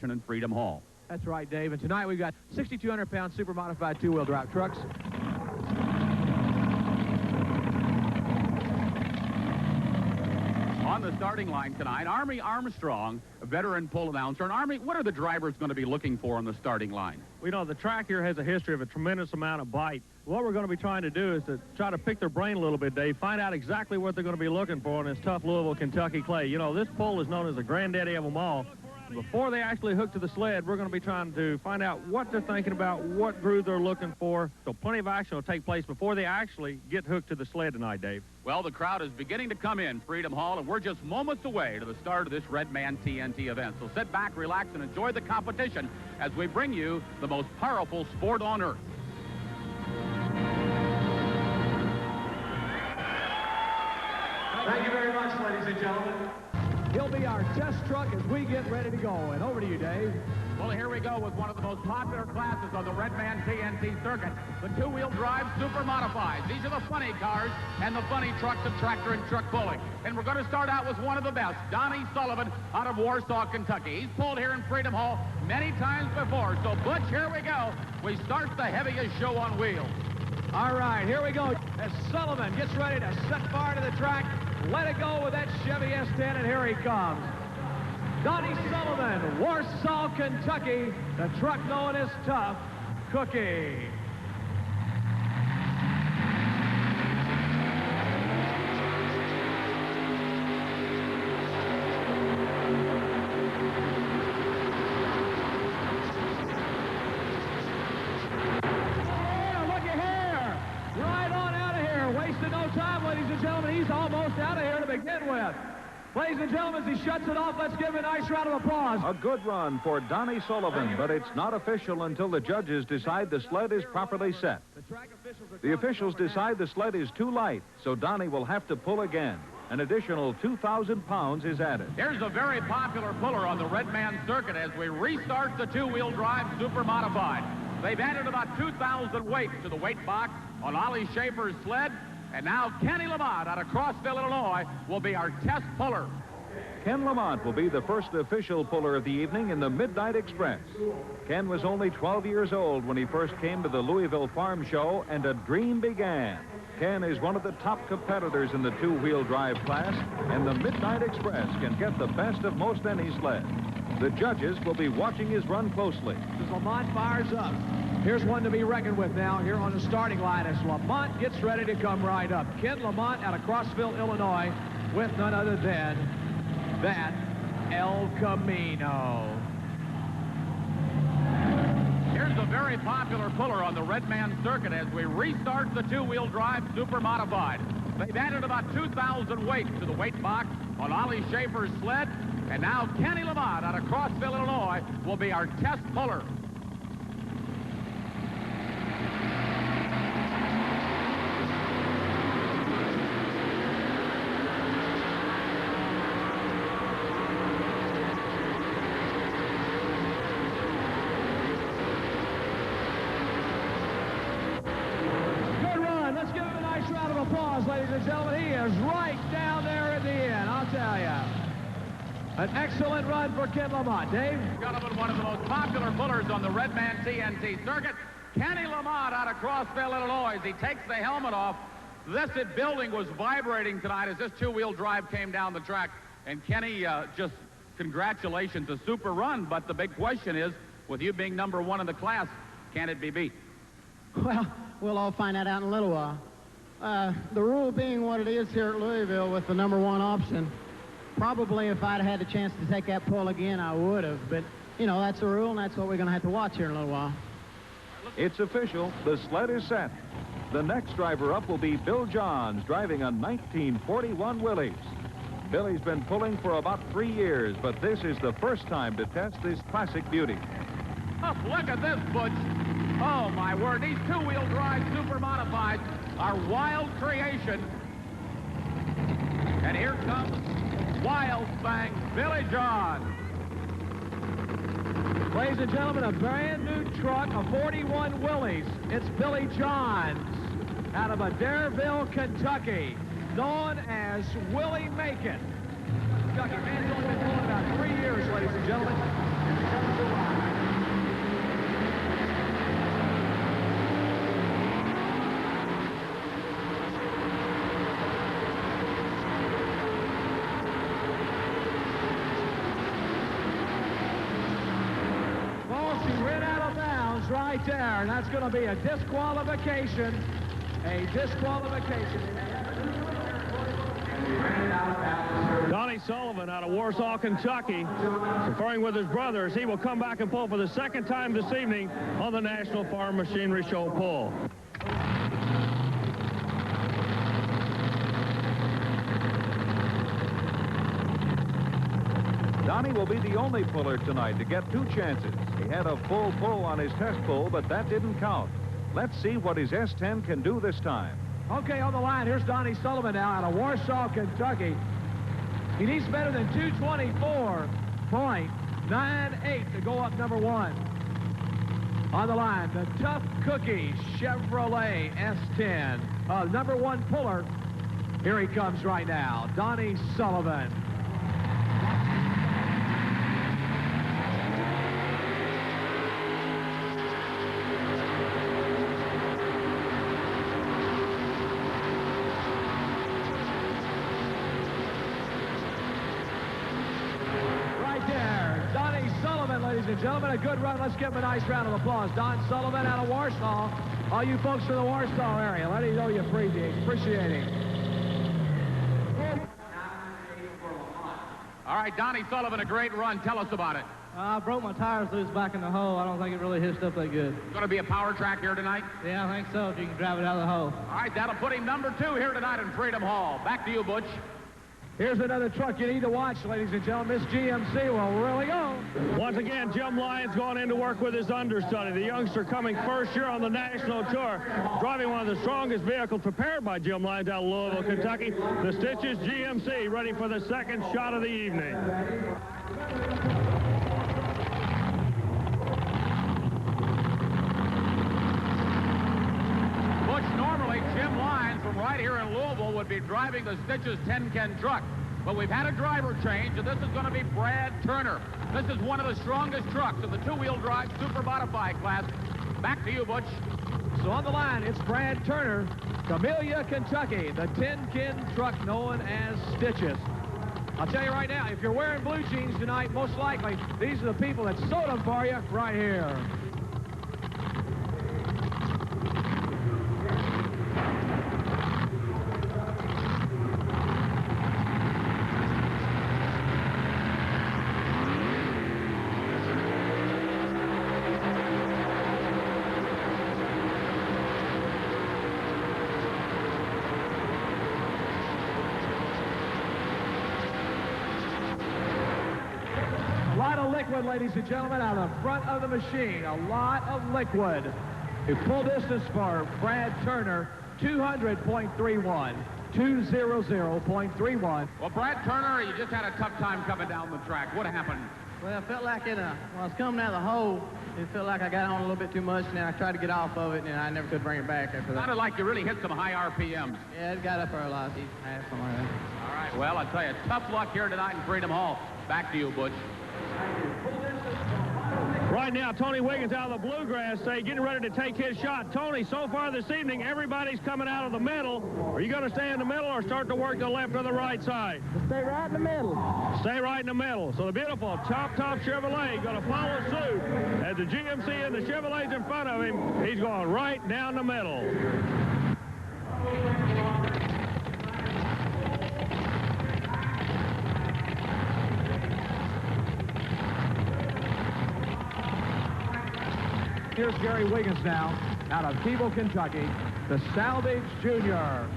in Freedom Hall. That's right, Dave. And tonight we've got 6,200-pound super modified two-wheel drive trucks. On the starting line tonight, Army Armstrong, a veteran pole announcer. And Army, what are the drivers going to be looking for on the starting line? We know the track here has a history of a tremendous amount of bite. What we're going to be trying to do is to try to pick their brain a little bit, Dave, find out exactly what they're going to be looking for on this tough Louisville, Kentucky clay. You know, this pole is known as the granddaddy of them all. Before they actually hook to the sled, we're going to be trying to find out what they're thinking about, what groove they're looking for. So plenty of action will take place before they actually get hooked to the sled tonight, Dave. Well, the crowd is beginning to come in Freedom Hall, and we're just moments away to the start of this Red Man TNT event. So sit back, relax, and enjoy the competition as we bring you the most powerful sport on earth. Thank you very much, ladies and gentlemen. He'll be our test truck as we get ready to go. And over to you, Dave. Well, here we go with one of the most popular classes on the Red Man TNT circuit, the two-wheel drive super modifieds. These are the funny cars and the funny trucks of tractor and truck pulling. And we're going to start out with one of the best, Donnie Sullivan out of Warsaw, Kentucky. He's pulled here in Freedom Hall many times before. So, Butch, here we go. We start the heaviest show on wheels. All right, here we go. As Sullivan gets ready to set fire to the track, let it go with that Chevy S10, and here he comes. Donnie Sullivan, Warsaw, Kentucky, the truck known as Tough Cookie. No time, ladies and gentlemen. He's almost out of here to begin with. Ladies and gentlemen, as he shuts it off, let's give him a nice round of applause. A good run for Donnie Sullivan, but it's not official until the judges decide the sled is properly set. The officials decide the sled is too light, so Donnie will have to pull again. An additional 2,000 pounds is added. Here's a very popular puller on the Red Man circuit as we restart the two-wheel drive super modified. They've added about 2,000 weight to the weight box on Ollie Schaefer's sled. And now Kenny Lamont out of Crossville, Illinois, will be our test puller. Ken Lamont will be the first official puller of the evening in the Midnight Express. Ken was only 12 years old when he first came to the Louisville Farm Show, and a dream began. Ken is one of the top competitors in the two-wheel drive class, and the Midnight Express can get the best of most any sled. The judges will be watching his run closely. As Lamont fires up, here's one to be reckoned with now here on the starting line as Lamont gets ready to come right up. Ken Lamont out of Crossville, Illinois, with none other than that El Camino. Here's a very popular puller on the Red Man circuit as we restart the two-wheel drive super modified. They've added about 2,000 weight to the weight box on Ollie Schaefer's sled. And now Kenny Lamont out of Crossville, Illinois, will be our test puller. Good run. Let's give him a nice round of applause, ladies and gentlemen. He is right down there at the end, I'll tell you. An excellent run for Ken Lamont. Dave? Gentlemen, one of the most popular pullers on the Red Man TNT circuit, Kenny Lamont out of Crossville, Illinois. As he takes the helmet off, this building was vibrating tonight as this two-wheel drive came down the track. And Kenny, just congratulations, a super run. But the big question is, with you being number one in the class, can it be beat? Well, we'll all find that out in a little while. The rule being what it is here at Louisville with the number one option, probably if I'd had a chance to take that pull again, I would have. But, you know, that's the rule, and that's what we're going to have to watch here in a little while. It's official. The sled is set. The next driver up will be Bill Johns, driving a 1941 Willys. Billy's been pulling for about 3 years, but this is the first time to test this classic beauty. Oh, look at this, Butch. Oh, my word. These two-wheel drive super modifieds are wild creation. And here comes Wild Bang Billy Johns. Ladies and gentlemen, a brand new truck, a 41 Willys. It's Billy Johns out of Adairville, Kentucky, known as Willie Make It. Kentucky man's only been pulling about 3 years, ladies and gentlemen. right there, and that's going to be a disqualification. A disqualification. Donnie Sullivan out of Warsaw, Kentucky, conferring with his brothers. He will come back and pull for the second time this evening on the National Farm Machinery Show pull. Donnie will be the only puller tonight to get 2 chances. He had a full pull on his test pull, but that didn't count. Let's see what his S10 can do this time. Okay, on the line, here's Donnie Sullivan now out of Warsaw, Kentucky. He needs better than 224.98 to go up number 1. On the line, the Tough Cookie Chevrolet S10. Number 1 puller. Here he comes right now, Donnie Sullivan. Ladies and gentlemen, a good run. Let's give him a nice round of applause. Don Sullivan out of Warsaw. All you folks from the Warsaw area, let him know you appreciate him. All right, Donnie Sullivan, a great run. Tell us about it. I broke my tires loose back in the hole. I don't think it really hitched up that good. Going to be a power track here tonight? Yeah, I think so, if you can drive it out of the hole. All right, that'll put him number 2 here tonight in Freedom Hall. Back to you, Butch. Here's another truck you need to watch, ladies and gentlemen. This GMC will really go. Once again, Jim Lyons going in to work with his understudy. The youngster coming first year on the national tour, driving one of the strongest vehicles prepared by Jim Lyons out of Louisville, Kentucky. The Stitches GMC ready for the second shot of the evening. Normally, Jim Lyons from right here in Louisville would be driving the Stitches 10-Ken truck. But we've had a driver change, and this is going to be Brad Turner. This is one of the strongest trucks in the 2-wheel drive super modified class. Back to you, Butch. So on the line, it's Brad Turner, Camellia, Kentucky, the 10-Ken truck known as Stitches. I'll tell you right now, if you're wearing blue jeans tonight, most likely, these are the people that sewed them for you right here. Ladies and gentlemen, out of the front of the machine, a lot of liquid. The full distance for Brad Turner, 200.31, 200.31. Well, Brad Turner, you just had a tough time coming down the track. What happened? Well, I felt like when I was coming out of the hole, it felt like I got on a little bit too much, and then I tried to get off of it, and I never could bring it back after that. Sounded like you really hit some high RPMs. Yeah, it got up there a lot. Something like that. All right, well, I'll tell you, tough luck here tonight in Freedom Hall. Back to you, Butch. Right now, Tony Wiggins out of the Bluegrass State getting ready to take his shot. Tony, so far this evening, everybody's coming out of the middle. Are you going to stay in the middle or start to work to the left or the right side? Stay right in the middle. Stay right in the middle. So the beautiful Top Chevrolet going to follow suit. As the GMC and the Chevrolet's in front of him, he's going right down the middle. Here's Gary Wiggins now, out of Louisville, Kentucky, the Salvage Junior.